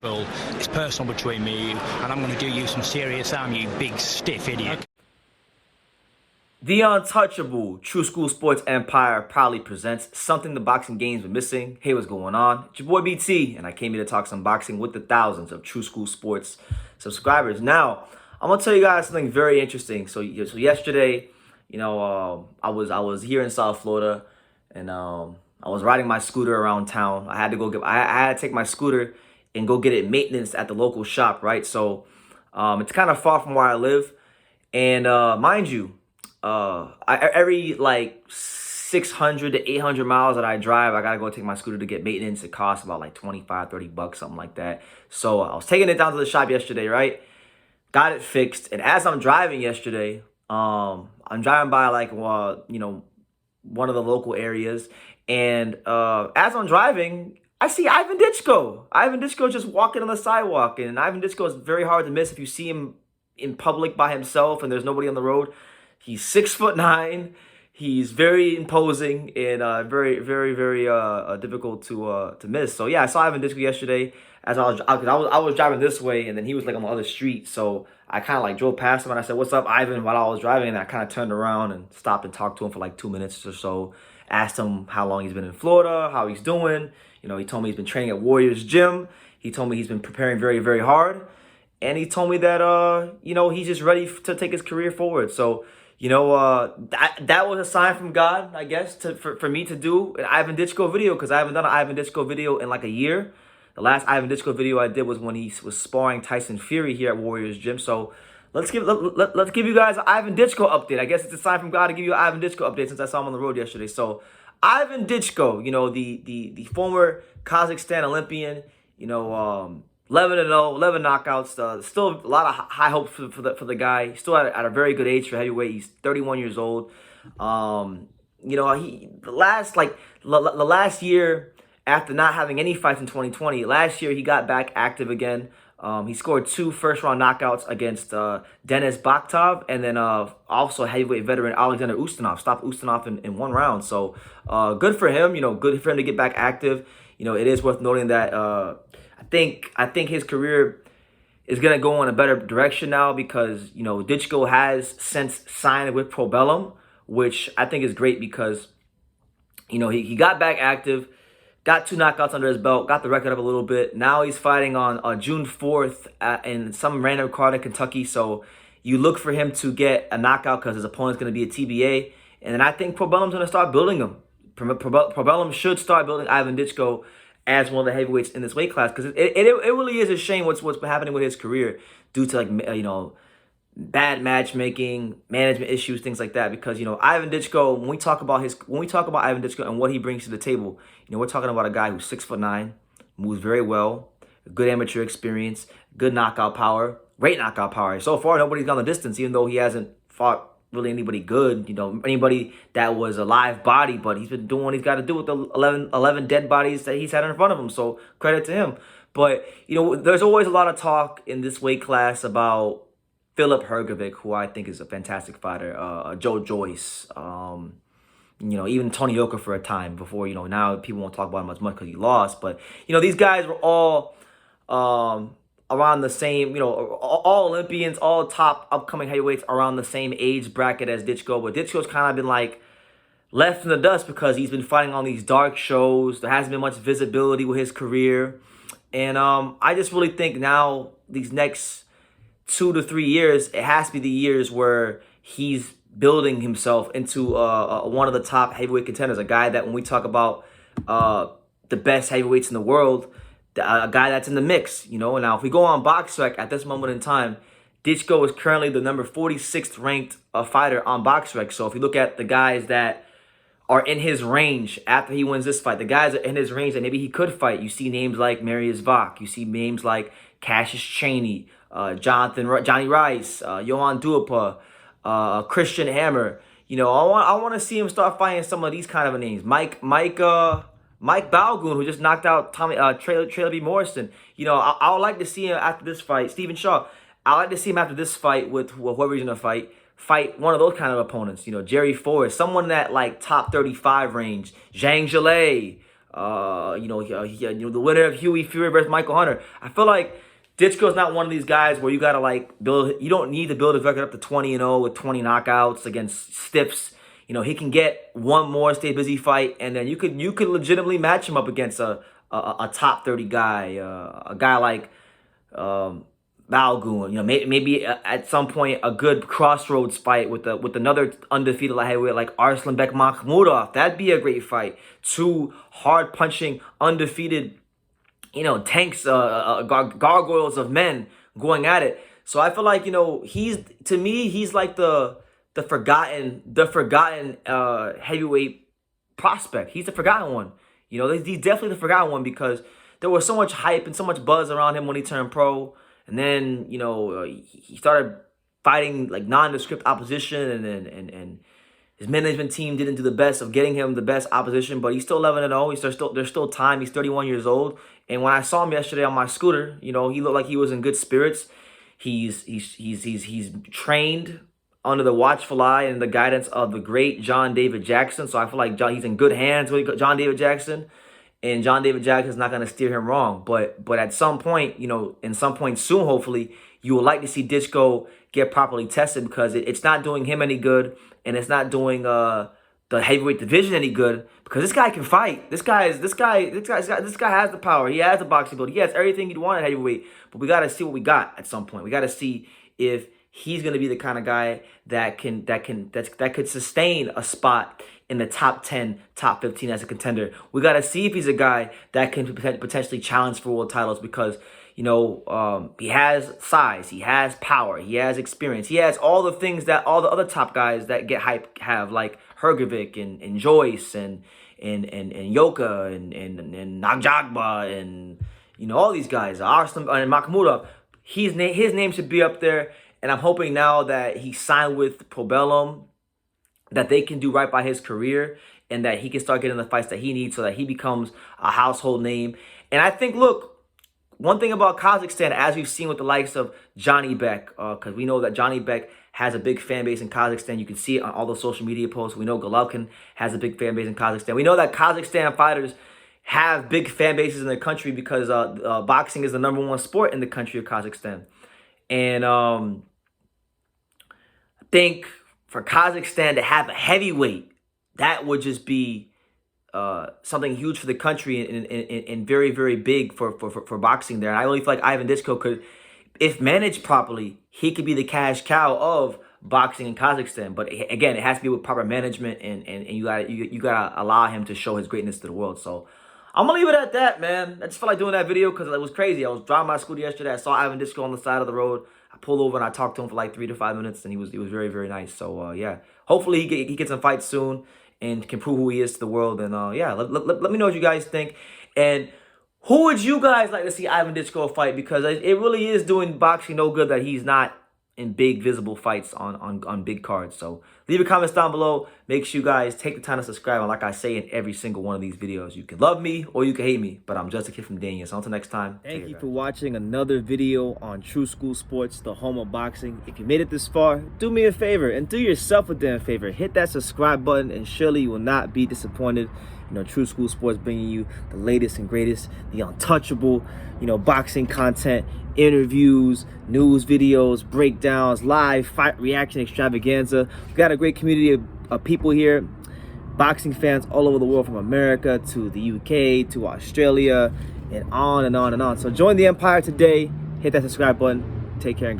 Well, it's personal between me and you, and I'm going to do you some serious harm, you big stiff idiot. The Untouchable True School Sports Empire proudly presents something the boxing game's been missing. Hey, what's going on? It's your boy BT, and I came here to talk some boxing with the thousands of True School Sports subscribers. Now, I'm gonna tell you guys something very interesting. So yesterday, I was here in South Florida, and I was riding my scooter around town. I had to I had to take my scooter and go get it maintenance at the local shop, right? So it's kind of far from where I live, and mind you. Every like 600 to 800 miles that I drive, I gotta go take my scooter to get maintenance. It costs about like 25, 30 bucks, something like that. So I was taking it down to the shop yesterday, right? Got it fixed. And as I'm driving yesterday, I'm driving by like, one of the local areas. And as I'm driving, I see Ivan Dychko. Ivan Dychko just walking on the sidewalk. And Ivan Dychko is very hard to miss if you see him in public by himself and there's nobody on the road. He's 6'9". He's very imposing and very difficult to miss. So yeah, I saw Ivan Dychko yesterday as I was driving this way, and then he was like on the other street. So I kind of like drove past him and I said, "What's up, Ivan?" while I was driving, and I kind of turned around and stopped and talked to him for like 2 minutes or so. Asked him how long he's been in Florida, how he's doing. He told me he's been training at Warriors Gym. He told me he's been preparing very hard, and he told me that he's just ready to take his career forward. So. That was a sign from God, I guess, for me to do an Ivan Dychko video, because I haven't done an Ivan Dychko video in like a year. The last Ivan Dychko video I did was when he was sparring Tyson Fury here at Warriors Gym. So let's give you guys an Ivan Dychko update. I guess it's a sign from God to give you an Ivan Dychko update since I saw him on the road yesterday. So Ivan Dychko, the former Kazakhstan Olympian, 11-0, 11 knockouts. Still a lot of high hopes for the guy. He's still at a very good age for heavyweight. He's 31 years old. The last year, after not having any fights in 2020, last year he got back active again. He scored 2 first-round knockouts against Denis Bakhtov, and then also heavyweight veteran Alexander Ustinov. Stopped Ustinov in 1 round. So good for him. Good for him to get back active. It is worth noting that I think his career is gonna go in a better direction now because Dychko has since signed with Probellum, which I think is great because he got back active, got 2 knockouts under his belt, got the record up a little bit. Now he's fighting on June 4th in some random card in Kentucky. So you look for him to get a knockout because his opponent's gonna be a TBA, and then I think Probellum's gonna start building him. Probellum should start building Ivan Dychko as one of the heavyweights in this weight class, because it really is a shame what's been happening with his career due to bad matchmaking, management issues, things like that. Because Ivan Dychko, when we talk about Ivan Dychko and what he brings to the table, we're talking about a guy who's 6'9", moves very well, good amateur experience, good knockout power, great knockout power. So far, nobody's gone the distance, even though he hasn't fought really anybody good, anybody that was a live body, but he's been doing what he's got to do with the 11 dead bodies that he's had in front of him, so credit to him. But, there's always a lot of talk in this weight class about Filip Hrgovic, who I think is a fantastic fighter, Joe Joyce, even Tony Yoka for a time before, now people won't talk about him as much because he lost. But, these guys were all around the same, all Olympians, all top upcoming heavyweights around the same age bracket as Dychko. But Dychko's kind of been like left in the dust because he's been fighting on these dark shows. There hasn't been much visibility with his career. And I just really think now these next 2 to 3 years, it has to be the years where he's building himself into one of the top heavyweight contenders. A guy that when we talk about the best heavyweights in the world, a guy that's in the mix, Now, if we go on BoxRec at this moment in time, Dychko is currently the number 46th ranked fighter on BoxRec. So if you look at the guys that are in his range after he wins this fight, the guys in his range that maybe he could fight, you see names like Marius Vach, you see names like Cassius Chaney, Johnny Rice, Johan Duhaupas, Christian Hammer. I want to see him start fighting some of these kind of names. Mike Balgoon, who just knocked out Traylor B. Morrison. I would like to see him after this fight. Stephen Shaw. I like to see him after this fight with whoever he's gonna fight one of those kind of opponents. Jerry Forrest, someone in that like top 35 range. Zhang Zhilei, The winner of Huey Fury versus Michael Hunter. I feel like Dychko's not one of these guys where you gotta like build. You don't need to build his record up to 20-0 with 20 knockouts against stiffs. He can get one more stay busy fight, and then you could legitimately match him up against a top 30 guy, a guy like Balgoon. Maybe at some point a good crossroads fight with another undefeated light heavyweight like Arslanbek Makhmudov. That'd be a great fight. Two hard punching undefeated, tanks, gargoyles of men going at it. So I feel like he's like the forgotten heavyweight prospect. He's the forgotten one. He's definitely the forgotten one because there was so much hype and so much buzz around him when he turned pro. And then, he started fighting like nondescript opposition, and his management team didn't do the best of getting him the best opposition, but he's still 11-0. There's still time. He's 31 years old. And when I saw him yesterday on my scooter, he looked like he was in good spirits. He's trained under the watchful eye and the guidance of the great John David Jackson. So I feel like he's in good hands with John David Jackson. And John David Jackson's not going to steer him wrong. But at some point, in some point soon, hopefully, you would like to see Dychko get properly tested because it's not doing him any good. And it's not doing the heavyweight division any good because this guy can fight. This guy has the power. He has the boxing ability. He has everything you'd want at heavyweight. But we got to see what we got at some point. We got to see if he's going to be the kind of guy that could sustain a spot in the top 10, top 15 as a contender. We got to see if he's a guy that can potentially challenge for world titles because, he has size, he has power, he has experience, he has all the things that all the other top guys that get hype have, like Hrgovic and Joyce and Yoka and Nagjagba and all these guys, Arslan and Makhmudov. His name should be up there, and I'm hoping now that he signed with Probellum that they can do right by his career and that he can start getting the fights that he needs so that he becomes a household name. And I think, look, one thing about Kazakhstan, as we've seen with the likes of Johnny Beck, because we know that Johnny Beck has a big fan base in Kazakhstan. You can see it on all the social media posts. We know Golovkin has a big fan base in Kazakhstan. We know that Kazakhstan fighters have big fan bases in their country because boxing is the #1 sport in the country of Kazakhstan. And I think for Kazakhstan to have a heavyweight, that would just be something huge for the country and very, very big for boxing there. And I really feel like Ivan Dychko could, if managed properly, he could be the cash cow of boxing in Kazakhstan. But again, it has to be with proper management, and you gotta allow him to show his greatness to the world. So I'm gonna leave it at that, man. I just felt like doing that video because it was crazy. I was driving my scooter yesterday. I saw Ivan Dychko on the side of the road. I pulled over and I talked to him for like 3 to 5 minutes, and he was very, very nice. So yeah, hopefully he gets some fights soon and can prove who he is to the world. And yeah, let me know what you guys think. And who would you guys like to see Ivan Dychko fight? Because it really is doing boxing no good that he's not in big visible fights on big cards. So leave your comments down below. Make sure you guys take the time to subscribe. And like I say in every single one of these videos, you can love me or you can hate me, but I'm just a kid from Dania. So until next time, thank you for watching another video on True School Sports, the home of boxing. If you made it this far, do me a favor and do yourself a damn favor. Hit that subscribe button and surely you will not be disappointed. True School Sports bringing you the latest and greatest, the untouchable, boxing content, interviews, news videos, breakdowns, live fight reaction extravaganza. We've got a great community of people here, boxing fans all over the world, from America to the UK to Australia and on and on and on. So join the empire today. Hit that subscribe button. Take care and God.